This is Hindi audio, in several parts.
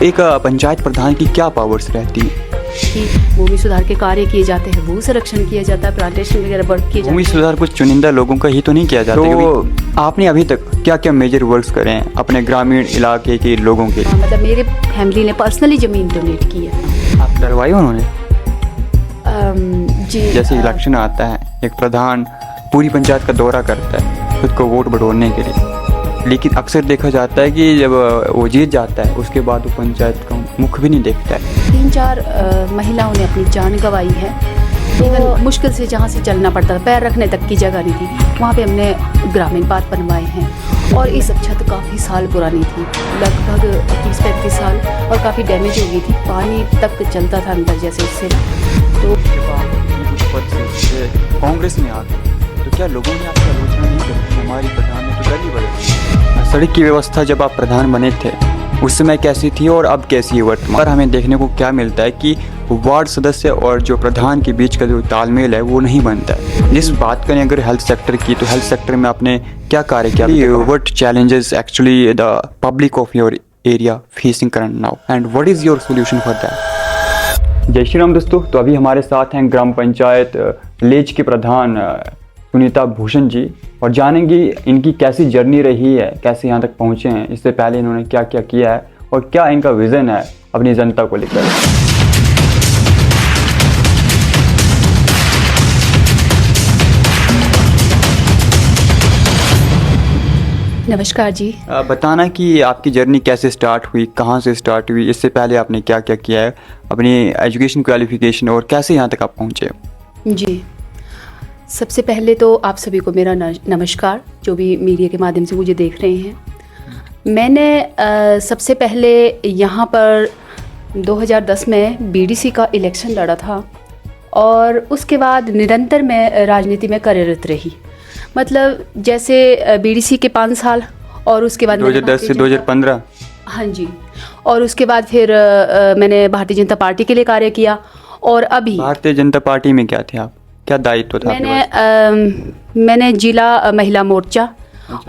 एक पंचायत प्रधान की क्या पावर्स रहती है? कि भूमि सुधार के कार्य किए जाते हैं, भू संरक्षण किया जाता है, प्लांटेशन वगैरह वर्क किए जाते भूमि हैं। सुधार कुछ चुनिंदा लोगों का ही तो नहीं किया जाता? तो आपने अभी तक क्या क्या मेजर वर्क्स करे हैं अपने ग्रामीण इलाके के लोगों के लिए? मतलब मेरे फैमिली ने पर्सनली ज़मीन डोनेट की है। आप करवाई उन्होंने? जी। जैसे इलेक्शन आता है, एक प्रधान पूरी पंचायत का दौरा करता है खुद को वोट बटोरने के लिए, लेकिन अक्सर देखा जाता है कि जब वो जीत जाता है उसके बाद वो पंचायत का मुख भी नहीं देखता है। 3-4 महिलाओं ने अपनी जान गंवाई है। इवन मुश्किल से जहाँ से चलना पड़ता था, पैर रखने तक की जगह नहीं थी, वहाँ पे हमने ग्रामीण पार्क बनवाए हैं। और ये सब छत काफ़ी साल पुरानी थी, लगभग 30-35 साल, और काफ़ी डैमेज हो गई थी, पानी तक चलता था अंदर जैसे उससे। तो कांग्रेस में आ गए तो क्या लोगों ने आपकी आलोचना नहीं करी कि हमारी प्रधान ने तो दल ही बदल? सड़क की व्यवस्था जब आप प्रधान बने थे उस समय कैसी थी और अब कैसी है वर्तमान? और हमें देखने को क्या मिलता है कि वार्ड सदस्य और जो प्रधान के बीच का जो तालमेल है वो नहीं बनता है। जिस बात करें अगर हेल्थ सेक्टर की, तो हेल्थ सेक्टर में आपने क्या कार्य किया? What challenges actually the public of your area facing current now and what is your solution for that? जय श्री राम दोस्तों। तो अभी हमारे साथ हैं ग्राम पंचायत लेज के प्रधान सुनीता भूषण जी, और जानेंगे इनकी कैसी जर्नी रही है, कैसे यहाँ तक पहुँचे हैं, इससे पहले इन्होंने क्या क्या किया है और क्या इनका विज़न है अपनी जनता को लेकर। नमस्कार जी। बताना कि आपकी जर्नी कैसे स्टार्ट हुई, कहाँ से स्टार्ट हुई, इससे पहले आपने क्या क्या किया है, अपनी एजुकेशन क्वालिफिकेशन, और कैसे यहाँ तक आप पहुँचे? जी, सबसे पहले तो आप सभी को मेरा नमस्कार, जो भी मीडिया के माध्यम से मुझे देख रहे हैं। मैंने सबसे पहले यहाँ पर 2010 में बीडीसी का इलेक्शन लड़ा था, और उसके बाद निरंतर मैं राजनीति में कार्यरत रही। मतलब जैसे बीडीसी के 5 साल, और उसके बाद 2010 से 2015। हाँ जी, और उसके बाद फिर मैंने भारतीय जनता पार्टी के लिए कार्य किया। और अभी भारतीय जनता पार्टी में क्या थे आप, क्या दायित्व था? मैंने जिला महिला मोर्चा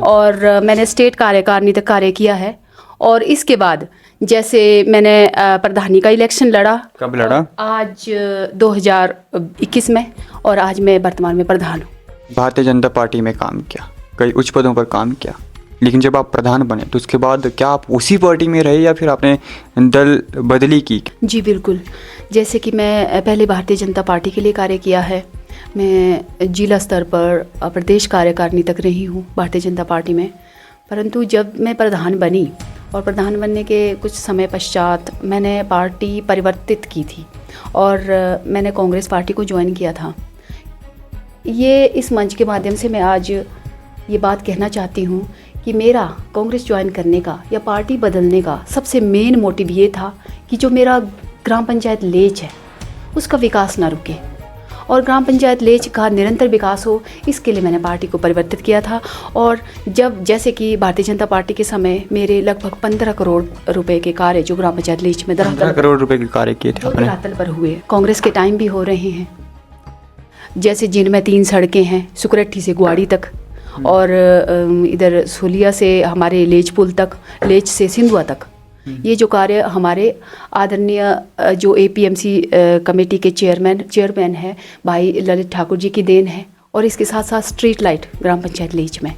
और मैंने स्टेट कार्यकारिणी तक कार्य किया है। और इसके बाद जैसे मैंने प्रधानी का इलेक्शन लड़ा। कब लड़ा? आज 2021 में, और आज मैं वर्तमान में प्रधान हूँ। भारतीय जनता पार्टी में काम किया, कई उच्च पदों पर काम किया, लेकिन जब आप प्रधान बने तो उसके बाद क्या आप उसी पार्टी में रहे या फिर आपने दल बदली की? जी बिल्कुल, जैसे कि मैं पहले भारतीय जनता पार्टी के लिए कार्य किया है। मैं जिला स्तर पर प्रदेश कार्यकारिणी तक रही हूँ भारतीय जनता पार्टी में। परंतु जब मैं प्रधान बनी, और प्रधान बनने के कुछ समय पश्चात मैंने पार्टी परिवर्तित की थी, और मैंने कांग्रेस पार्टी को ज्वाइन किया था। ये इस मंच के माध्यम से मैं आज ये बात कहना चाहती हूँ कि मेरा कांग्रेस ज्वाइन करने का या पार्टी बदलने का सबसे मेन मोटिव ये था कि जो मेरा ग्राम पंचायत लेज है उसका विकास ना रुके, और ग्राम पंचायत लेज का निरंतर विकास हो, इसके लिए मैंने पार्टी को परिवर्तित किया था। और जब जैसे कि भारतीय जनता पार्टी के समय मेरे लगभग 15 करोड़ रुपए के कार्य जो ग्राम पंचायत लेज में 15 करोड़ रुपए के कार्य किए थे आपने? धरातल पर हुए। कांग्रेस के टाइम भी हो रहे हैं, जैसे जिनमें 3 सड़कें हैं, सुकरट्ठी से गुआड़ी तक, और इधर सुलिया से हमारे लेज पुल तक, लेज से सिंधुआ तक। ये जो कार्य हमारे आदरणीय जो एपीएमसी कमेटी के चेयरमैन है भाई ललित ठाकुर जी की देन है। और इसके साथ साथ स्ट्रीट लाइट ग्राम पंचायत लेज में,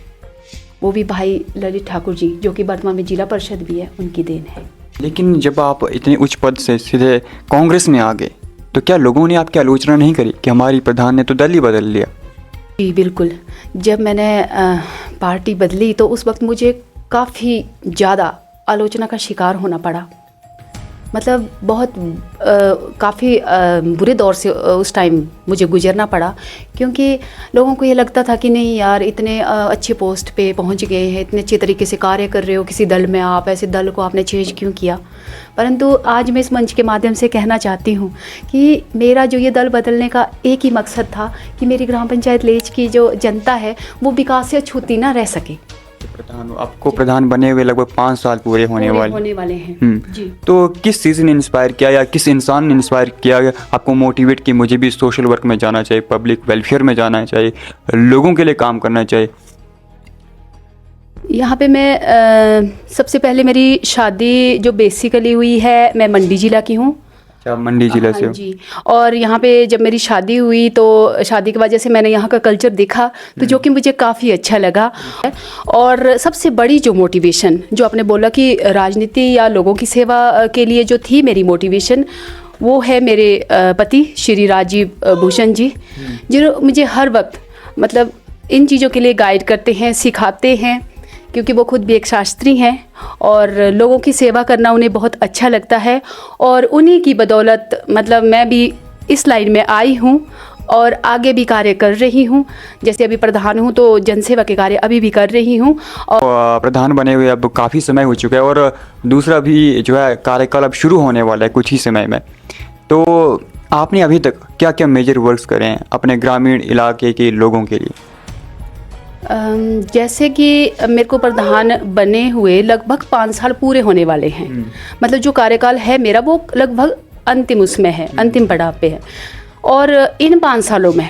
वो भी भाई ललित ठाकुर जी, जो कि वर्तमान में जिला परिषद भी है, उनकी देन है। लेकिन जब आप इतने उच्च पद से सीधे कांग्रेस में आ गए तो क्या लोगों ने आपकी आलोचना नहीं करी कि हमारी प्रधान ने तो दल ही बदल लिया? जी बिल्कुल, जब मैंने पार्टी बदली तो उस वक्त मुझे काफ़ी ज़्यादा आलोचना का शिकार होना पड़ा। मतलब बहुत काफ़ी बुरे दौर से उस टाइम मुझे गुजरना पड़ा, क्योंकि लोगों को ये लगता था कि नहीं यार, इतने अच्छे पोस्ट पे पहुंच गए हैं, इतने अच्छे तरीके से कार्य कर रहे हो किसी दल में, आप ऐसे दल को आपने चेंज क्यों किया? परंतु आज मैं इस मंच के माध्यम से कहना चाहती हूँ कि मेरा जो ये दल बदलने का एक ही मकसद था कि मेरी ग्राम पंचायत लेज की जो जनता है वो विकास से अछूती ना रह सके। प्रधान आपको प्रधान बने हुए लगभग 5 साल पूरे होने वाले हैं। जी। तो किस चीज़ ने इंस्पायर किया या किस इंसान ने इंस्पायर किया आपको मोटिवेट कि मुझे भी सोशल वर्क में जाना चाहिए, पब्लिक वेलफेयर में जाना चाहिए, लोगों के लिए काम करना चाहिए? यहाँ पे मैं सबसे पहले मेरी शादी जो बेसिकली हुई है, मैं मंडी ज़िला की हूँ। अच्छा, मंडी जिले से हाँ हो। जी। और यहाँ पे जब मेरी शादी हुई तो शादी के बाद जैसे मैंने यहाँ का कल्चर देखा तो जो कि मुझे काफ़ी अच्छा लगा। और सबसे बड़ी जो मोटिवेशन जो आपने बोला कि राजनीति या लोगों की सेवा के लिए जो थी मेरी मोटिवेशन, वो है मेरे पति श्री राजीव भूषण जी, जो मुझे हर वक्त मतलब इन चीज़ों के लिए गाइड करते हैं, सिखाते हैं, क्योंकि वो खुद भी एक शास्त्री हैं और लोगों की सेवा करना उन्हें बहुत अच्छा लगता है। और उन्हीं की बदौलत मतलब मैं भी इस लाइन में आई हूँ और आगे भी कार्य कर रही हूँ। जैसे अभी प्रधान हूँ तो जनसेवा के कार्य अभी भी कर रही हूँ। और प्रधान बने हुए अब काफ़ी समय हो चुका है और दूसरा भी जो है कार्यकाल अब शुरू होने वाला है कुछ ही समय में। तो आपने अभी तक क्या क्या मेजर वर्क्स करे हैं अपने ग्रामीण इलाके के लोगों के लिए? जैसे कि मेरे को प्रधान बने हुए लगभग 5 साल पूरे होने वाले हैं। मतलब जो कार्यकाल है मेरा वो लगभग अंतिम उसमें है, अंतिम पड़ाव पे है। और इन 5 सालों में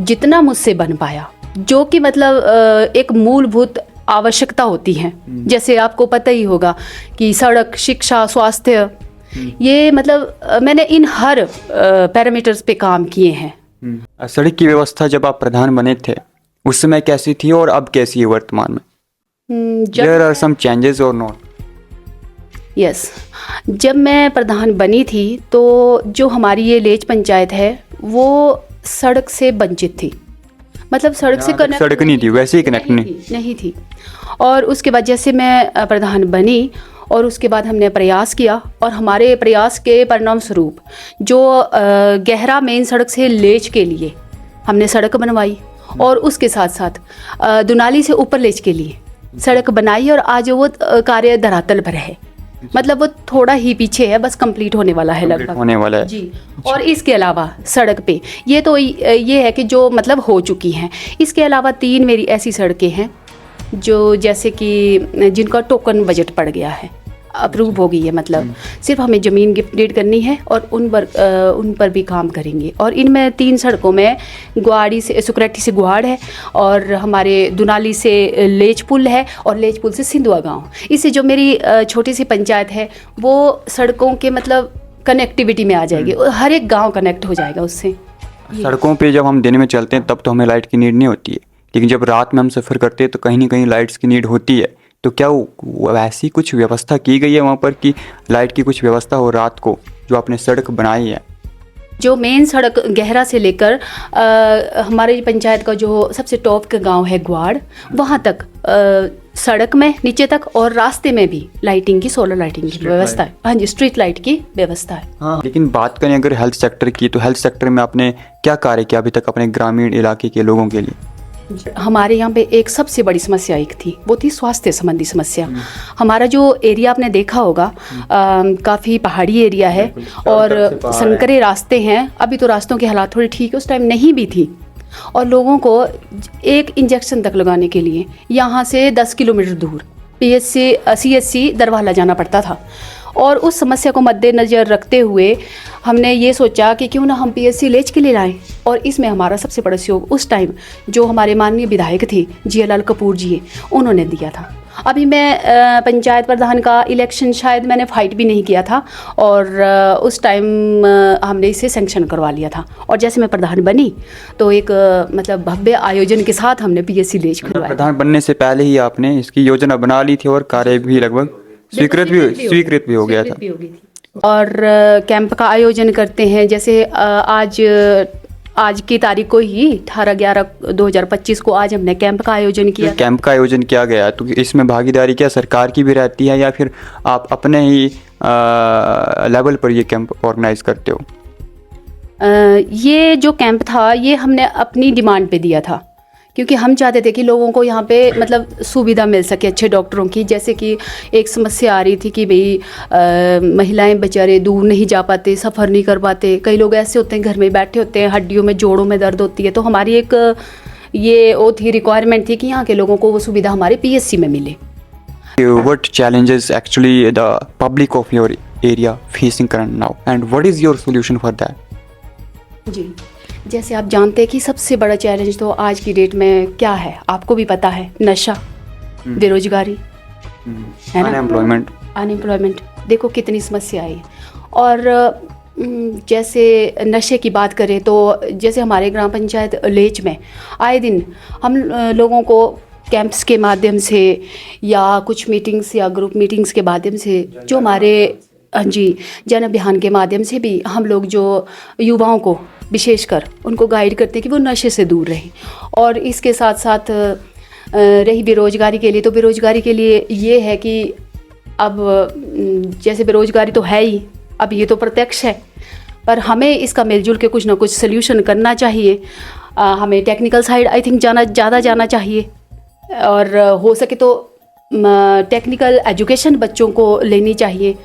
जितना मुझसे बन पाया, जो कि मतलब एक मूलभूत आवश्यकता होती है, जैसे आपको पता ही होगा कि सड़क, शिक्षा, स्वास्थ्य, ये मतलब मैंने इन हर पैरामीटर्स पे काम किए हैं। सड़क की व्यवस्था जब आप प्रधान बने थे उस समय कैसी थी और अब कैसी है वर्तमान में? देयर आर सम चेंजेस और नॉट? यस, जब मैं प्रधान बनी थी तो जो हमारी ये लेच पंचायत है वो सड़क से वंचित थी। मतलब सड़क से कनेक्ट, सड़क नहीं थी, वैसे ही कनेक्ट नहीं थी। और उसके बाद जैसे मैं प्रधान बनी और उसके बाद हमने प्रयास किया और हमारे प्रयास के परिणाम स्वरूप जो गहरा मेन सड़क से लेच के लिए हमने सड़क बनवाई और उसके साथ साथ दुनाली से ऊपर लेच के लिए सड़क बनाई और आज वो कार्य धरातल पर है। मतलब वो थोड़ा ही पीछे है, बस कंप्लीट होने वाला है, लगभग होने वाला है जी। और इसके अलावा सड़क पे ये तो ये है कि जो मतलब हो चुकी हैं। इसके अलावा 3 मेरी ऐसी सड़कें हैं जो जैसे कि जिनका टोकन बजट पड़ गया है, अप्रूव हो गई है। मतलब सिर्फ हमें ज़मीन गिफ्ट डीड करनी है और उन पर भी काम करेंगे। और इनमें 3 सड़कों में गुआड़ी से सुकरेटी से गुआड़ है और हमारे दुनाली से लेच पुल है और लेच पुल से सिंधुआ गांव। इससे जो मेरी छोटी सी पंचायत है वो सड़कों के मतलब कनेक्टिविटी में आ जाएगी, हर एक गाँव कनेक्ट हो जाएगा उससे। सड़कों पे जब हम दिन में चलते हैं तब तो हमें लाइट की नीड नहीं होती है, लेकिन जब रात में हम सफ़र करते हैं तो कहीं ना कहीं लाइट्स की नीड होती है। तो क्या वैसी कुछ व्यवस्था की गई है वहाँ पर कि लाइट की कुछ व्यवस्था हो रात को, जो आपने सड़क बनाई है? जो मेन सड़क गहरा से लेकर हमारे पंचायत का जो सबसे टॉप का गांव है ग्वाड़, वहाँ तक सड़क में नीचे तक और रास्ते में भी लाइटिंग की, सोलर लाइटिंग की व्यवस्था है। हाँ जी, स्ट्रीट लाइट की व्यवस्था है। हाँ, लेकिन बात करें अगर हेल्थ सेक्टर की, तो हेल्थ सेक्टर में आपने क्या कार्य किया अभी तक अपने ग्रामीण इलाके के लोगों के लिए? हमारे यहाँ पे एक सबसे बड़ी समस्या एक थी, वो थी स्वास्थ्य संबंधी समस्या। हमारा जो एरिया आपने देखा होगा काफ़ी पहाड़ी एरिया है और संकरे रास्ते हैं। अभी तो रास्तों के हालात थोड़ी ठीक है, उस टाइम नहीं भी थी। और लोगों को एक इंजेक्शन तक लगाने के लिए यहाँ से 10 किलोमीटर दूर CHC दरवाला जाना पड़ता था। और उस समस्या को मद्देनज़र रखते हुए हमने ये सोचा कि क्यों ना हम PSC लेच के लिए लाएं। और इसमें हमारा सबसे बड़ा सहयोग उस टाइम जो हमारे माननीय विधायक थे GLL कपूर जी, उन्होंने दिया था। अभी मैं पंचायत प्रधान का इलेक्शन शायद मैंने फाइट भी नहीं किया था और उस टाइम हमने इसे सैंक्शन करवा लिया था। और जैसे मैं प्रधान बनी तो एक मतलब भव्य आयोजन के साथ हमने PSC लेच करवाया। प्रधान बनने से पहले ही आपने इसकी योजना बना ली थी और कार्य भी लगभग स्वीकृत भी हो गया था। और कैंप का आयोजन करते हैं। जैसे आज की तारीख को ही 18/11/2025 को आज हमने कैंप का आयोजन किया। कैंप का आयोजन किया गया, तो इसमें भागीदारी क्या सरकार की भी रहती है या फिर आप अपने ही लेवल पर ये कैंप ऑर्गेनाइज करते हो? ये जो कैंप था ये हमने अपनी डिमांड पे दिया था, क्योंकि हम चाहते थे कि लोगों को यहाँ पे मतलब सुविधा मिल सके अच्छे डॉक्टरों की। जैसे कि एक समस्या आ रही थी कि भाई महिलाएं बेचारे दूर नहीं जा पाते, सफ़र नहीं कर पाते। कई लोग ऐसे होते हैं घर में बैठे होते हैं, हड्डियों में जोड़ों में दर्द होती है। तो हमारी एक ये वो थी, रिक्वायरमेंट थी कि यहाँ के लोगों को वो सुविधा हमारे PSC में मिले। What challenges actually the public of your area facing current now and what is your solution for that? जी, जैसे आप जानते हैं कि सबसे बड़ा चैलेंज तो आज की डेट में क्या है, आपको भी पता है, नशा। बेरोजगारी है ना, अनएम्प्लॉयमेंट, देखो कितनी समस्या है। और जैसे नशे की बात करें तो जैसे हमारे ग्राम पंचायत लेच में आए दिन हम लोगों को कैंप्स के माध्यम से या कुछ मीटिंग्स या ग्रुप मीटिंग्स के माध्यम से जो हमारे जी जन अभियान के माध्यम से भी हम लोग जो युवाओं को विशेषकर उनको गाइड करते हैं कि वो नशे से दूर रहें। और इसके साथ साथ रही बेरोजगारी के लिए, तो बेरोजगारी के लिए ये है कि अब जैसे बेरोजगारी तो है ही, अब ये तो प्रत्यक्ष है, पर हमें इसका मिलजुल के कुछ ना कुछ सल्यूशन करना चाहिए। हमें टेक्निकल साइड आई थिंक ज़्यादा जाना चाहिए, और हो सके तो टेक्निकल एजुकेशन बच्चों को लेनी चाहिए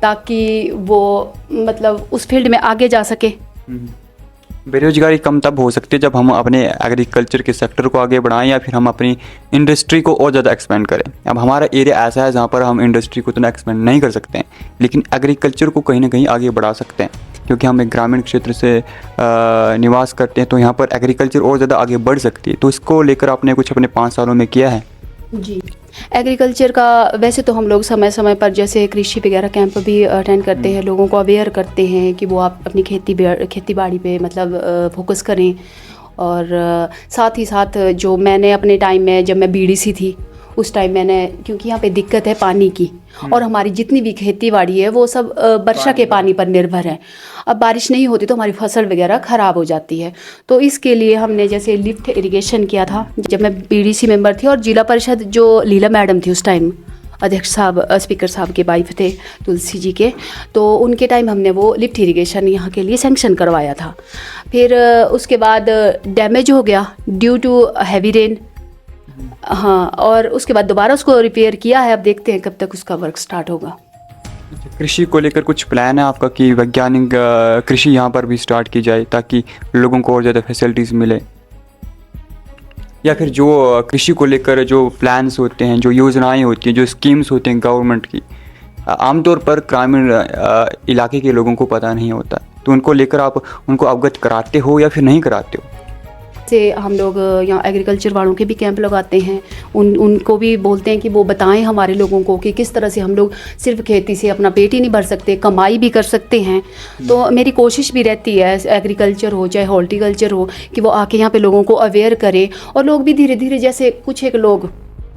ताकि वो मतलब उस फील्ड में आगे जा सके। बेरोजगारी कम तब हो सकती है जब हम अपने एग्रीकल्चर के सेक्टर को आगे बढ़ाएं या फिर हम अपनी इंडस्ट्री को और ज़्यादा एक्सपेंड करें। अब हमारा एरिया ऐसा है जहाँ पर हम इंडस्ट्री को इतना एक्सपेंड नहीं कर सकते हैं, लेकिन एग्रीकल्चर को कहीं ना कहीं आगे बढ़ा सकते हैं, क्योंकि हम एक ग्रामीण क्षेत्र से निवास करते हैं, तो यहाँ पर एग्रीकल्चर और ज़्यादा आगे बढ़ सकती है। तो इसको लेकर आपने कुछ अपने 5 सालों में किया है? जी, एग्रीकल्चर का वैसे तो हम लोग समय समय पर जैसे कृषि वगैरह कैंप भी अटेंड करते हैं, लोगों को अवेयर करते हैं कि वो आप अपनी खेती बाड़ी पे मतलब फोकस करें। और साथ ही साथ जो मैंने अपने टाइम में जब मैं बीडीसी थी उस टाइम मैंने, क्योंकि यहाँ पे दिक्कत है पानी की और हमारी जितनी भी खेती बाड़ी है वो सब वर्षा के पानी पर निर्भर है। अब बारिश नहीं होती तो हमारी फसल वगैरह ख़राब हो जाती है। तो इसके लिए हमने जैसे लिफ्ट इरिगेशन किया था जब मैं बीडीसी मेंबर थी, और जिला परिषद जो लीला मैडम थी उस टाइम, अध्यक्ष साहब स्पीकर साहब के वाइफ थे तुलसी जी के, तो उनके टाइम हमने वो लिफ्ट इरिगेशन यहाँ के लिए सैंक्शन करवाया था। फिर उसके बाद डैमेज हो गया ड्यू टू हैवी रेन, हाँ, और उसके बाद दोबारा उसको रिपेयर किया है। अब देखते हैं कब तक उसका वर्क स्टार्ट होगा। कृषि को लेकर कुछ प्लान है आपका कि वैज्ञानिक कृषि यहाँ पर भी स्टार्ट की जाए ताकि लोगों को और ज़्यादा फैसिलिटीज़ मिले, या फिर जो कृषि को लेकर जो प्लान्स होते हैं, जो योजनाएं होती हैं, जो स्कीम्स होते हैं गवर्नमेंट की, आमतौर पर ग्रामीण इलाके के लोगों को पता नहीं होता, तो उनको लेकर आप उनको अवगत कराते हो या फिर नहीं कराते हो? से हम लोग यहाँ एग्रीकल्चर वालों के भी कैंप लगाते हैं, उनको भी बोलते हैं कि वो बताएं हमारे लोगों को कि किस तरह से हम लोग सिर्फ खेती से अपना पेट ही नहीं भर सकते, कमाई भी कर सकते हैं। तो मेरी कोशिश भी रहती है एग्रीकल्चर हो चाहे हॉर्टिकल्चर हो कि वो आके यहाँ पे लोगों को अवेयर करें, और लोग भी धीरे धीरे जैसे कुछ एक लोग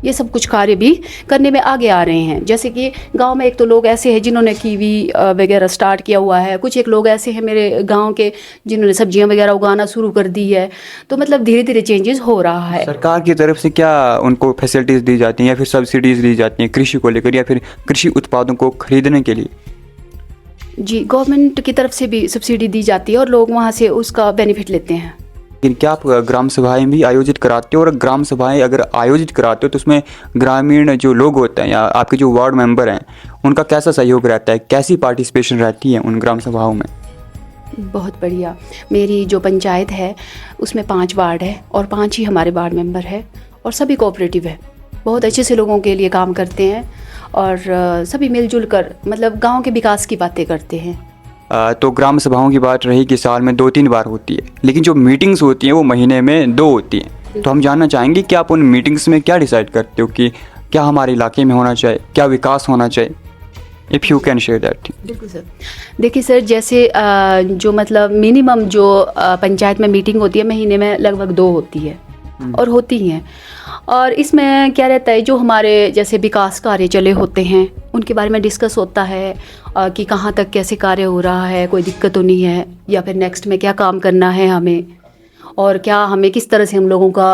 ये सब कुछ कार्य भी करने में आगे आ रहे हैं। जैसे कि गांव में एक तो लोग ऐसे हैं जिन्होंने कीवी वगैरह स्टार्ट किया हुआ है, कुछ एक लोग ऐसे हैं मेरे गांव के जिन्होंने सब्जियां वगैरह उगाना शुरू कर दी है। तो मतलब धीरे धीरे चेंजेस हो रहा है। सरकार की तरफ से क्या उनको फैसिलिटीज़ दी जाती हैं या फिर सब्सिडीज़ दी जाती हैं कृषि को लेकर या फिर कृषि उत्पादों को खरीदने के लिए? जी, गवर्नमेंट की तरफ से भी सब्सिडी दी जाती है और लोग वहाँ से उसका बेनिफिट लेते हैं। लेकिन क्या आप ग्राम सभाएं भी आयोजित कराते हो? और ग्राम सभाएं अगर आयोजित कराते हो तो उसमें ग्रामीण जो लोग होते हैं या आपके जो वार्ड मेंबर हैं उनका कैसा सहयोग रहता है, कैसी पार्टिसिपेशन रहती है उन ग्राम सभाओं में? बहुत बढ़िया। मेरी जो पंचायत है उसमें 5 वार्ड है और 5 ही हमारे वार्ड मेंबर है, और सभी कोऑपरेटिव है, बहुत अच्छे से लोगों के लिए काम करते हैं, और सभी मिलजुल कर मतलब गाँव के विकास की बातें करते हैं। तो ग्राम सभाओं की बात रही कि साल में 2-3 बार होती है, लेकिन जो मीटिंग्स होती हैं वो महीने में 2 होती हैं। तो हम जानना चाहेंगे कि आप उन मीटिंग्स में क्या डिसाइड करते हो कि क्या हमारे इलाके में होना चाहिए, क्या विकास होना चाहिए? If you can share that. बिल्कुल सर। देखिए सर, जैसे जो मतलब मिनिमम जो पंचायत में मीटिंग होती है महीने में लगभग 2 होती है और होती हैं। और इसमें क्या रहता है, जो हमारे जैसे विकास कार्य चले होते हैं उनके बारे में डिस्कस होता है कि कहाँ तक कैसे कार्य हो रहा है, कोई दिक्कत तो नहीं है, या फिर नेक्स्ट में क्या काम करना है हमें, और क्या हमें किस तरह से हम लोगों का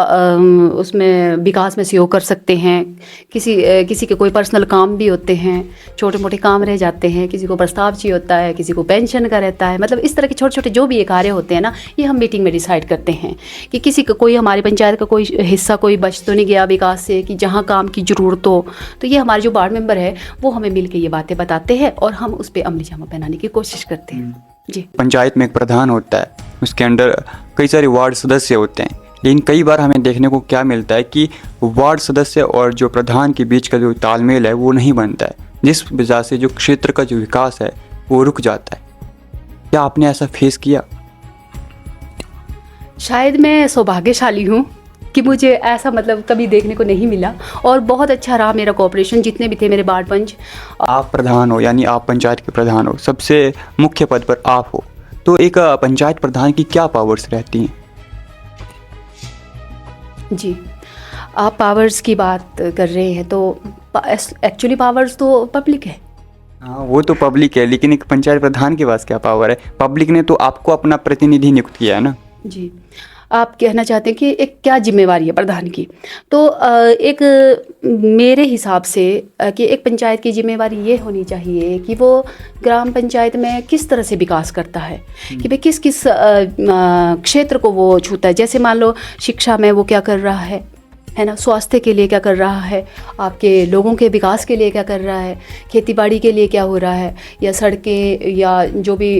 उसमें विकास में सहयोग कर सकते हैं। किसी के कोई पर्सनल काम भी होते हैं, छोटे मोटे काम रह जाते हैं, किसी को प्रस्ताव चाहिए होता है, किसी को पेंशन का रहता है, मतलब इस तरह के छोटे छोटे जो भी ये कार्य होते हैं ना, ये हम मीटिंग में डिसाइड करते हैं कि किसी का कोई हमारी पंचायत का कोई हिस्सा कोई बच तो नहीं गया विकास से, कि जहाँ काम की ज़रूरत हो। तो ये हमारे जो वार्ड मेंबर है वो हमें मिल के ये बातें बताते हैं और हम उस पर अमली जामा पहनाने की कोशिश करते हैं। जी, पंचायत में एक प्रधान होता है, उसके अंडर कई सारे वार्ड सदस्य होते हैं, लेकिन कई बार हमें देखने को क्या मिलता है कि वार्ड सदस्य और जो प्रधान के बीच का जो तालमेल है वो नहीं बनता है, जिस वजह से जो क्षेत्र का जो विकास है वो रुक जाता है। क्या आपने ऐसा फेस किया? शायद मैं सौभाग्यशाली हूँ कि मुझे ऐसा मतलब कभी देखने को नहीं मिला। और बहुत अच्छा रहा मेरा कोऑपरेशन, जितने भी थे मेरे वार्ड पंच। आप प्रधान हो, यानी आप पंचायत के प्रधान हो, सबसे मुख्य पद पर आप हो, तो एक पंचायत प्रधान की क्या पावर्स रहती हैं? जी, आप पावर्स की बात कर रहे हैं तो एक्चुअली पावर्स तो पब्लिक है। हाँ, वो तो पब्लिक है, लेकिन एक पंचायत प्रधान के पास क्या पावर है? पब्लिक ने तो आपको अपना प्रतिनिधि नियुक्त किया है ना। जी, आप कहना चाहते हैं कि एक क्या जिम्मेवारी है प्रधान की? तो एक मेरे हिसाब से कि एक पंचायत की जिम्मेवारी ये होनी चाहिए कि वो ग्राम पंचायत में किस तरह से विकास करता है, कि भाई किस किस क्षेत्र को वो छूता है। जैसे मान लो शिक्षा में वो क्या कर रहा है ना, स्वास्थ्य के लिए क्या कर रहा है, आपके लोगों के विकास के लिए क्या कर रहा है, खेतीबाड़ी के लिए क्या हो रहा है, या सड़कें या जो भी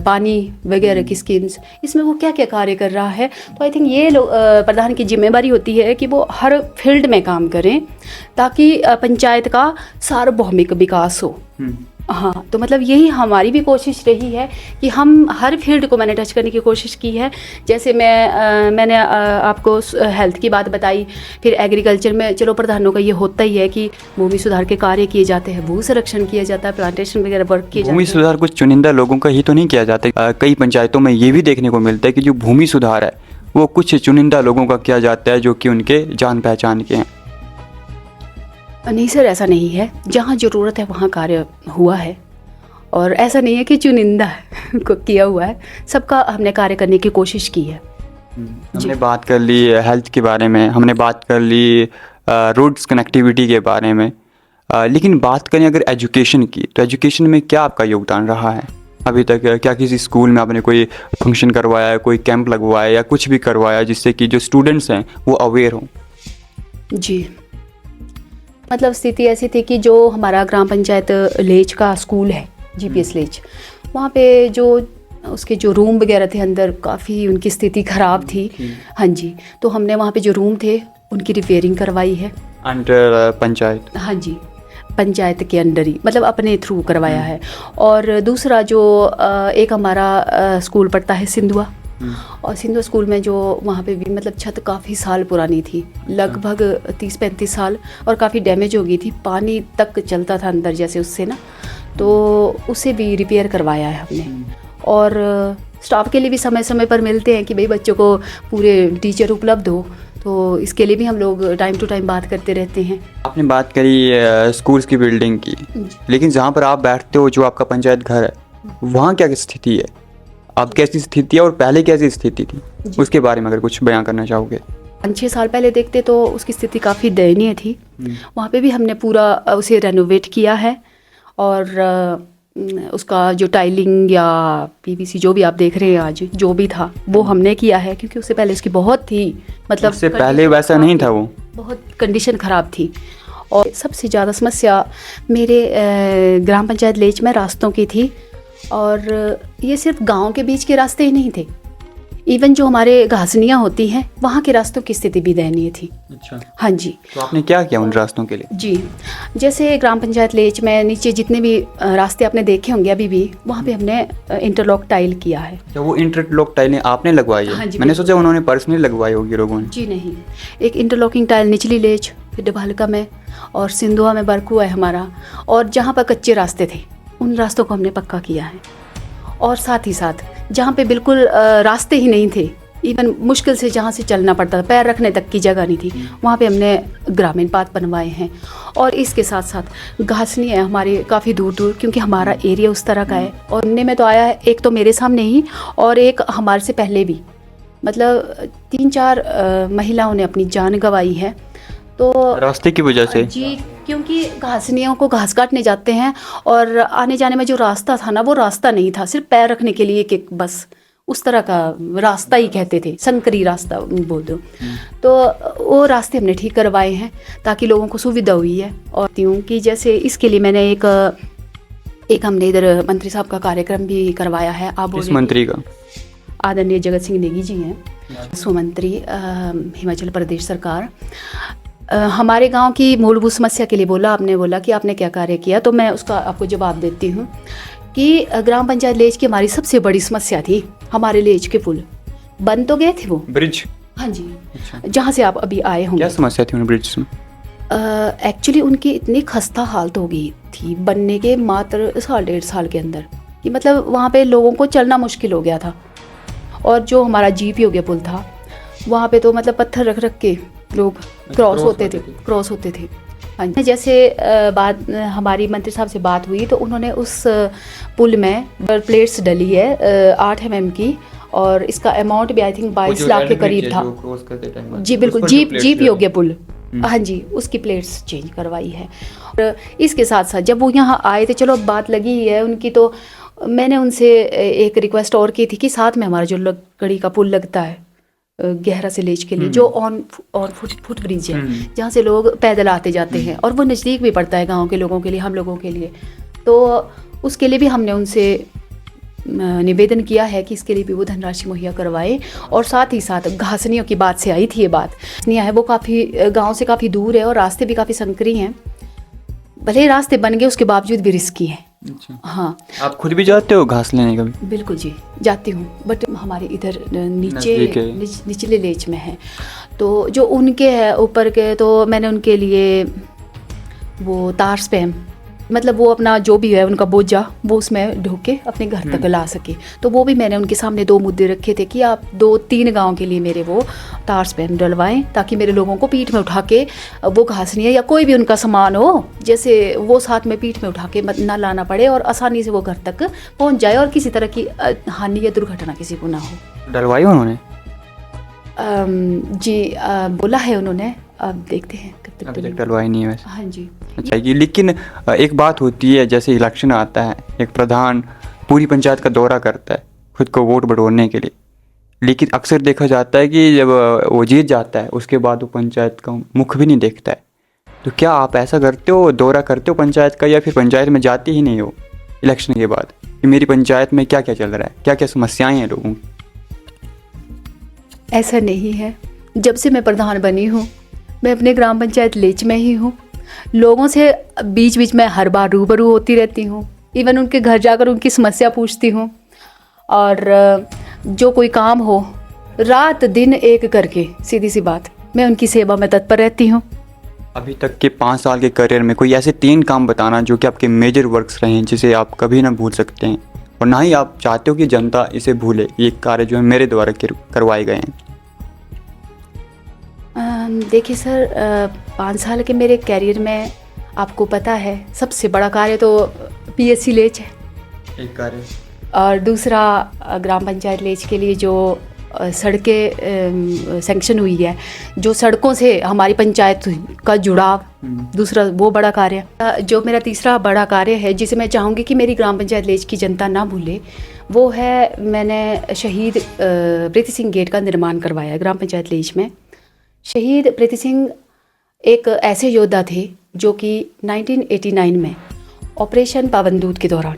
पानी वगैरह की स्कीम्स, इसमें वो क्या क्या कार्य कर रहा है। तो आई थिंक ये प्रधान की जिम्मेवारी होती है कि वो हर फील्ड में काम करें ताकि पंचायत का सार्वभौमिक विकास हो। हाँ, तो मतलब यही हमारी भी कोशिश रही है कि हम हर फील्ड को मैंने टच करने की कोशिश की है। जैसे मैंने आपको हेल्थ की बात बताई, फिर एग्रीकल्चर में चलो प्रधानों का ये होता ही है कि भूमि सुधार के कार्य किए जाते हैं, भू संरक्षण किया जाता है, प्लांटेशन वगैरह वर्क किए जाते हैं। भूमि सुधार कुछ चुनिंदा लोगों का ही तो नहीं किया जाता। कई पंचायतों में ये भी देखने को मिलता है कि जो भूमि सुधार है वो कुछ चुनिंदा लोगों का किया जाता है जो कि उनके जान पहचान के हैं। नहीं सर, ऐसा नहीं है। जहाँ ज़रूरत है वहाँ कार्य हुआ है, और ऐसा नहीं है कि चुनिंदा को किया हुआ है, सबका हमने कार्य करने की कोशिश की है। हमने बात कर ली हेल्थ के बारे में, हमने बात कर ली रोड्स कनेक्टिविटी के बारे में, लेकिन बात करें अगर एजुकेशन की, तो एजुकेशन में क्या आपका योगदान रहा है अभी तक? क्या किसी स्कूल में आपने कोई फंक्शन करवाया है, कोई कैंप लगवाया या कुछ भी करवाया जिससे कि जो स्टूडेंट्स हैं वो अवेयर हों? जी, मतलब स्थिति ऐसी थी कि जो हमारा ग्राम पंचायत लेज का स्कूल है, जीपीएस लेज, वहाँ पे जो उसके जो रूम वगैरह थे अंदर काफ़ी उनकी स्थिति ख़राब थी। हाँ जी, तो हमने वहाँ पे जो रूम थे उनकी रिपेयरिंग करवाई है अंडर पंचायत। हाँ जी, पंचायत के अंडर ही, मतलब अपने थ्रू करवाया है। और दूसरा जो एक हमारा स्कूल पड़ता है सिंधुआ, और सिंधु स्कूल में जो वहाँ पे भी मतलब छत काफ़ी साल पुरानी थी, लगभग 30-35 साल, और काफ़ी डैमेज हो गई थी, पानी तक चलता था अंदर जैसे उससे ना, तो उसे भी रिपेयर करवाया है हमने। और स्टाफ के लिए भी समय समय पर मिलते हैं कि भाई बच्चों को पूरे टीचर उपलब्ध हो, तो इसके लिए भी हम लोग टाइम टू टाइम बात करते रहते हैं। आपने बात करी स्कूल्स की बिल्डिंग की, लेकिन जहाँ पर आप बैठते हो, जो आपका पंचायत घर है, वहाँ क्या स्थिति है? अब कैसी स्थिति है और पहले कैसी स्थिति थी, उसके बारे में अगर कुछ बयान करना चाहोगे? 5-6 साल पहले देखते तो उसकी स्थिति काफ़ी दयनीय थी। वहाँ पे भी हमने पूरा उसे रेनोवेट किया है, और उसका जो टाइलिंग या पीवीसी जो भी आप देख रहे हैं आज, जो भी था वो हमने किया है, क्योंकि उससे पहले उसकी बहुत थी, मतलब उससे पहले वैसा नहीं था, वो बहुत कंडीशन ख़राब थी। और सबसे ज़्यादा समस्या मेरे ग्राम पंचायत लेज में रास्तों की थी, और ये सिर्फ गांव के बीच के रास्ते ही नहीं थे, इवन जो हमारे घासनियाँ होती हैं वहाँ के रास्तों की स्थिति भी दयनीय थी। अच्छा, हाँ जी। तो आपने क्या किया उन रास्तों के लिए? जी, जैसे ग्राम पंचायत लेज में नीचे जितने भी रास्ते आपने देखे होंगे अभी भी, वहाँ पे हमने इंटरलॉक टाइल किया है। तो वो इंटरलॉक टाइलें आपने लगवाई है? हाँ जी, मैंने सोचा उन्होंने पर्सनली लगवाई होगी लोगों ने। जी नहीं, एक इंटरलॉकिंग टाइल निचली लेज, फिर डभालका में और सिंधुआ में वर्क हुआ है हमारा, और जहाँ पर कच्चे रास्ते थे उन रास्तों को हमने पक्का किया है। और साथ ही साथ जहाँ पे बिल्कुल रास्ते ही नहीं थे, इवन मुश्किल से जहाँ से चलना पड़ता था, पैर रखने तक की जगह नहीं थी, वहाँ पे हमने ग्रामीण पाथ बनवाए हैं। और इसके साथ साथ घासनी है हमारे काफ़ी दूर दूर, क्योंकि हमारा एरिया उस तरह का है। और उनने में तो आया है, एक तो मेरे सामने ही और एक हमारे से पहले भी, मतलब 3-4 महिलाओं ने अपनी जान गंवाई है। तो रास्ते की वजह से? जी, क्योंकि घासनियों को घास काटने जाते हैं, और आने जाने में जो रास्ता था ना, वो रास्ता नहीं था, सिर्फ पैर रखने के लिए एक बस उस तरह का रास्ता ही कहते थे, संकरी रास्ता बोल दो। तो वो रास्ते हमने ठीक करवाए हैं ताकि लोगों को सुविधा हुई है। और क्योंकि जैसे इसके लिए मैंने एक हमने इधर मंत्री साहब का कार्यक्रम भी करवाया है। आप किस मंत्री का? आदरणीय जगत सिंह नेगी जी हैं, सुमंत्री हिमाचल प्रदेश सरकार। हमारे गांव की मूलभूत समस्या के लिए बोला, आपने बोला कि आपने क्या कार्य किया, तो मैं उसका आपको जवाब देती हूँ कि ग्राम पंचायत लेज की हमारी सबसे बड़ी समस्या थी हमारे लेज के पुल। बन तो गए थे वो ब्रिज, हाँ जी, अच्छा, जहाँ से आप अभी आए क्या होंगे। समस्या थी उन ब्रिज में? एक्चुअली उनकी इतनी खस्ता हालत हो गई थी बनने के मात्र 1.5 साल के अंदर कि मतलब वहाँ पे लोगों को चलना मुश्किल हो गया था। और जो हमारा जीपी योग्य पुल था वहाँ पे तो मतलब पत्थर रख रख के लोग क्रॉस होते थे। हाँ जी। जैसे बात हमारी मंत्री साहब से बात हुई तो उन्होंने उस पुल में प्लेट्स डली है 8 mm की, और इसका अमाउंट भी आई थिंक 22 लाख के करीब था। जी बिल्कुल, जीप योग्य पुल, हाँ जी, उसकी प्लेट्स चेंज करवाई है। और इसके साथ साथ जब वो यहाँ आए थे, चलो अब बात लगी ही है उनकी, तो मैंने उनसे एक रिक्वेस्ट और की थी कि साथ में हमारा जो लकड़ी का पुल लगता है गहरा से लेच के लिए, जो ऑन फुट ब्रिज है, जहाँ से लोग पैदल आते जाते हैं और वो नज़दीक भी पड़ता है गांव के लोगों के लिए, हम लोगों के लिए, तो उसके लिए भी हमने उनसे निवेदन किया है कि इसके लिए भी वो धनराशि मुहैया करवाएं। और साथ ही साथ घासनियों की बात से आई थी ये बात, घासनियाँ है वो काफ़ी गांव से काफ़ी दूर है और रास्ते भी काफ़ी संकरी हैं। भले ही रास्ते बन गए उसके बावजूद भी रिस्की है। अच्छा, हाँ, आप खुद भी जाते हो घास लेने कभी? बिल्कुल जी, जाती हूँ, बट हमारे इधर नज़दीक है। निचले लेच में है, तो जो उनके है ऊपर के, तो मैंने उनके लिए वो तार स्पैम, मतलब वो अपना जो भी है उनका बोझा वो उसमें ढोक के अपने घर तक ला सके, तो वो भी मैंने उनके सामने 2 मुद्दे रखे थे कि आप 2-3 गांव के लिए मेरे वो तार स्पैम डलवाएं, ताकि मेरे लोगों को पीठ में उठा के वो घासनियाँ या कोई भी उनका सामान हो, जैसे वो साथ में पीठ में उठा के ना लाना पड़े और आसानी से वो घर तक पहुंच जाए और किसी तरह की हानि या दुर्घटना किसी को ना हो। डलवाई उन्होंने? जी बोला है उन्होंने, अब देखते हैं कब तक अभी तक डलेगा। डलवाई नहीं है वैसे। हाँ जी। अच्छा, ये लेकिन एक बात होती है, जैसे इलेक्शन आता है, एक प्रधान पूरी पंचायत का दौरा करता है खुद को वोट बटोरने के लिए, लेकिन अक्सर देखा जाता है कि जब वो जीत जाता है उसके बाद वो पंचायत का मुख भी नहीं देखता है। तो क्या आप ऐसा करते हो, दौरा करते हो पंचायत का, या फिर पंचायत में जाते ही नहीं हो इलेक्शन के बाद कि मेरी पंचायत में क्या क्या चल रहा है, क्या क्या समस्याएं हैं लोगों की? ऐसा नहीं है, जब से मैं प्रधान बनी हूँ मैं अपने ग्राम पंचायत लेच में ही हूँ, लोगों से बीच बीच में हर बार रूबरू होती रहती हूँ, इवन उनके घर जाकर उनकी समस्या पूछती हूँ, और जो कोई काम हो रात दिन एक करके, सीधी सी बात, मैं उनकी सेवा में तत्पर रहती हूँ। अभी तक के 5 साल के करियर में कोई ऐसे 3 काम बताना जो कि आपके मेजर वर्क्स रहे हैं, जिसे आप कभी ना भूल सकते हैं और ना ही आप चाहते हो कि जनता इसे भूले, ये कार्य जो है मेरे द्वारा करवाए गए हैं। देखिए सर, 5 साल के मेरे कैरियर में आपको पता है सबसे बड़ा कार्य तो पीएससी लेच है, एक कार्य, और दूसरा ग्राम पंचायत लेच के लिए जो सड़कें सैंक्शन हुई है, जो सड़कों से हमारी पंचायत का जुड़ाव, दूसरा वो बड़ा कार्य। जो मेरा तीसरा बड़ा कार्य है जिसे मैं चाहूँगी कि मेरी ग्राम पंचायत लेच की जनता ना भूले, वो है मैंने शहीद प्रीति सिंह गेट का निर्माण करवाया है ग्राम पंचायत लेच में। शहीद प्रीति सिंह एक ऐसे योद्धा थे जो कि 1989 में ऑपरेशन पावनदूत के दौरान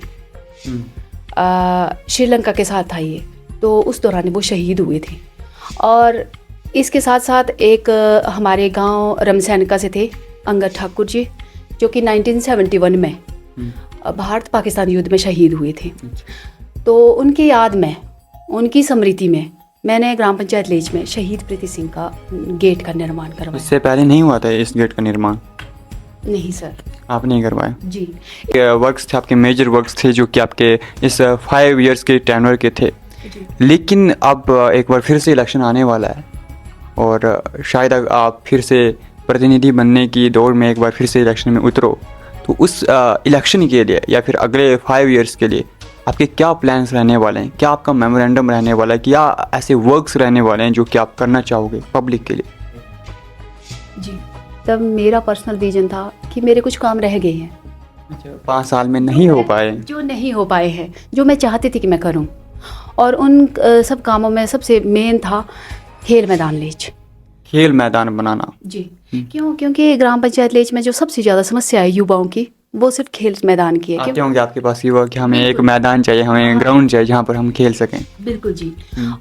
श्रीलंका के साथ था ये, तो उस दौरान वो शहीद हुए थे। और इसके साथ साथ एक हमारे गांव रमसैनिका से थे अंगद ठाकुर जी, जो कि 1971 में भारत पाकिस्तान युद्ध में शहीद हुए थे। तो उनकी याद में, उनकी स्मृति में मैंने ग्राम पंचायत लेच में शहीद प्रीति सिंह का गेट का निर्माण करवाया। इससे पहले नहीं हुआ था इस गेट का निर्माण? नहीं सर, आप नहीं करवाया? जी। वर्क्स थे आपके, मेजर वर्क्स थे जो कि आपके इस 5 इयर्स के टेन्योर के थे, लेकिन अब एक बार फिर से इलेक्शन आने वाला है और शायद आप फिर से प्रतिनिधि बनने की दौड़ में एक बार फिर से इलेक्शन में उतरो, तो उस इलेक्शन के लिए या फिर अगले 5 इयर्स के लिए आपके क्या प्लान्स रहने वाले हैं? क्या आपका मेमोरेंडम रहने वाला है? क्या ऐसे वर्क्स रहने वाले हैं जो कि आप करना चाहोगे पब्लिक के लिए? जी, तब मेरा पर्सनल विजन था कि मेरे कुछ काम रह गए हैं। अच्छा, 5 साल में नहीं हो पाए? जो नहीं हो पाए हैं, जो मैं चाहती थी कि मैं करूं, और उन सब कामों में सबसे मेन था खेल मैदान लेच। खेल मैदान बनाना? जी। क्यों? क्योंकि ग्राम पंचायत लेच में जो सबसे ज़्यादा समस्या है युवाओं की, वो सिर्फ खेल मैदान की है। आते होंगे आपके पास युवा कि हमें एक मैदान चाहिए, हमें ग्राउंड चाहिए जहाँ पर हम खेल सकें। बिल्कुल जी।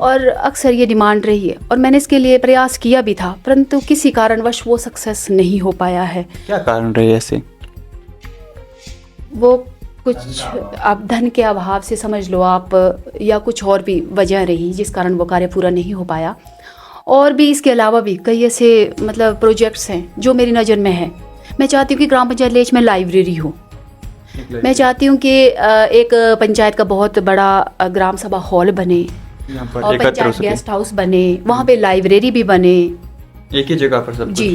और अक्सर ये डिमांड रही है और मैंने इसके लिए प्रयास किया भी था, परंतु किसी कारणवश वो सक्सेस नहीं हो पाया है। क्या कारण रहे ऐसे? वो कुछ आप धन के अभाव से समझ लो आप, या कुछ और भी वजह रही जिस कारण वो कार्य पूरा नहीं हो पाया। और भी इसके अलावा भी कई ऐसे मतलब प्रोजेक्ट्स हैं जो मेरी नज़र में है। मैं चाहती हूँ कि ग्राम पंचायत लेच में लाइब्रेरी हो। मैं चाहती हूँ कि एक पंचायत का बहुत बड़ा ग्राम सभा हॉल बने और पंचायत गेस्ट हाउस बने, वहाँ पे लाइब्रेरी भी बने, एक ही जगह पर सब जी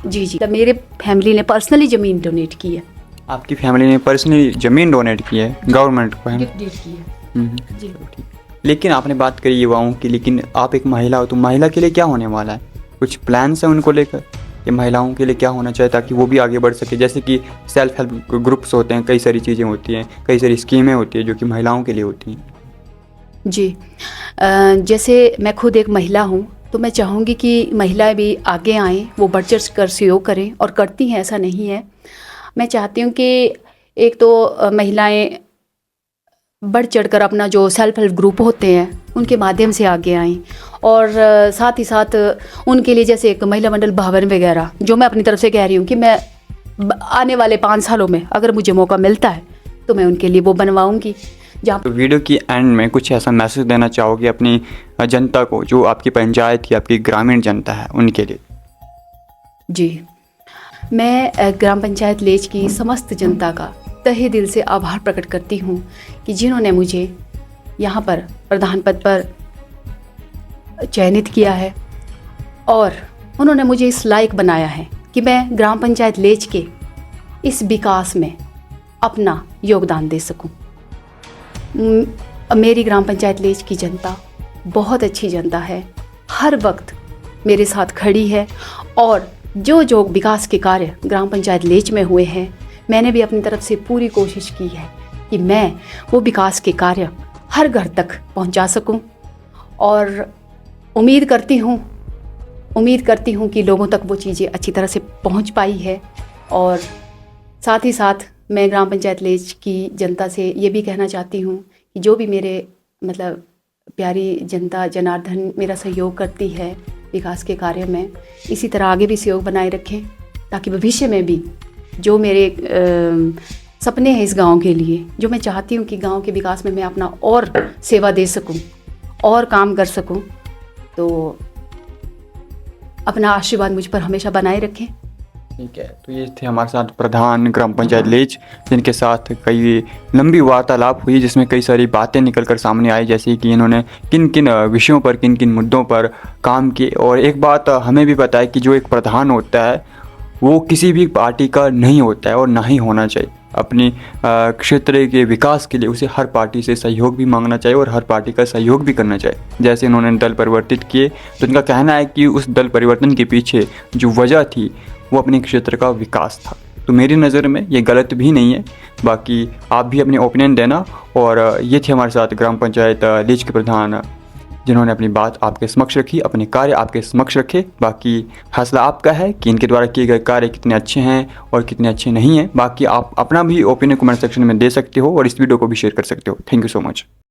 जी जी। मेरे फैमिली ने पर्सनली ज़मीन डोनेट की है। आपकी फैमिली ने पर्सनली ज़मीन डोनेट की है गवर्नमेंट को, है? गिफ्ट की है जी। लेकिन आपने बात करी युवाओं की, लेकिन आप एक महिला हो तो महिला के लिए क्या होने वाला है? कुछ प्लान्स हैं उनको लेकर कि महिलाओं के लिए क्या होना चाहिए ताकि वो भी आगे बढ़ सके? जैसे कि सेल्फ हेल्प ग्रुप्स होते हैं, कई सारी चीज़ें होती हैं, कई सारी स्कीमें होती हैं जो कि महिलाओं के लिए होती हैं। जी जैसे मैं खुद एक महिला हूँ तो मैं चाहूँगी कि महिलाएं भी आगे आएँ, वो बढ़ चढ़ कर सहयोग करें और करती हैं, ऐसा नहीं है। मैं चाहती हूँ कि एक तो महिलाएं बढ़ चढ़कर अपना जो सेल्फ हेल्प ग्रुप होते हैं उनके माध्यम से आगे आएँ और साथ ही साथ उनके लिए जैसे एक महिला मंडल भवन वगैरह, जो मैं अपनी तरफ से कह रही हूँ कि मैं आने वाले 5 सालों में अगर मुझे मौका मिलता है तो मैं उनके लिए वो बनवाऊँगी। तो वीडियो की एंड में कुछ ऐसा मैसेज देना चाहोगे अपनी जनता को, जो आपकी पंचायत की आपकी ग्रामीण जनता है उनके लिए? जी, मैं ग्राम पंचायत लेच की समस्त जनता का तहे दिल से आभार प्रकट करती हूँ कि जिन्होंने मुझे यहाँ पर प्रधान पद पर चयनित किया है और उन्होंने मुझे इस लायक बनाया है कि मैं ग्राम पंचायत लेच के इस विकास में अपना योगदान दे सकूँ। मेरी ग्राम पंचायत लेच की जनता बहुत अच्छी जनता है, हर वक्त मेरे साथ खड़ी है और जो विकास के कार्य ग्राम पंचायत लेच में हुए हैं, मैंने भी अपनी तरफ से पूरी कोशिश की है कि मैं वो विकास के कार्य हर घर तक पहुंचा सकूं और उम्मीद करती हूं कि लोगों तक वो चीज़ें अच्छी तरह से पहुंच पाई है। और साथ ही साथ मैं ग्राम पंचायत लेच की जनता से ये भी कहना चाहती हूँ कि जो भी मेरे मतलब प्यारी जनता जनार्दन मेरा सहयोग करती है विकास के कार्य में, इसी तरह आगे भी सहयोग बनाए रखें ताकि भविष्य में भी जो मेरे सपने हैं इस गांव के लिए, जो मैं चाहती हूँ कि गांव के विकास में मैं अपना और सेवा दे सकूँ और काम कर सकूँ, तो अपना आशीर्वाद मुझ पर हमेशा बनाए रखें। ठीक है, तो ये थे हमारे साथ प्रधान ग्राम पंचायत लेच, जिनके साथ कई लंबी वार्तालाप हुई जिसमें कई सारी बातें निकल कर सामने आई, जैसे कि इन्होंने किन किन विषयों पर किन किन मुद्दों पर काम किए। और एक बात हमें भी पता है कि जो एक प्रधान होता है वो किसी भी पार्टी का नहीं होता है और ना ही होना चाहिए। अपनी क्षेत्र के विकास के लिए उसे हर पार्टी से सहयोग भी मांगना चाहिए और हर पार्टी का सहयोग भी करना चाहिए। जैसे इन्होंने दल परिवर्तित किए तो इनका कहना है कि उस दल परिवर्तन के पीछे जो वजह थी वो अपने क्षेत्र का विकास था। तो मेरी नज़र में ये गलत भी नहीं है, बाकी आप भी अपने ओपिनियन देना। और ये थे हमारे साथ ग्राम पंचायत लेच के प्रधान, जिन्होंने अपनी बात आपके समक्ष रखी, अपने कार्य आपके समक्ष रखे। बाकी फैसला आपका है कि इनके द्वारा किए गए कार्य कितने अच्छे हैं और कितने अच्छे नहीं हैं। बाकी आप अपना भी ओपिनियन कमेंट सेक्शन में दे सकते हो और इस वीडियो को भी शेयर कर सकते हो। Thank you so much.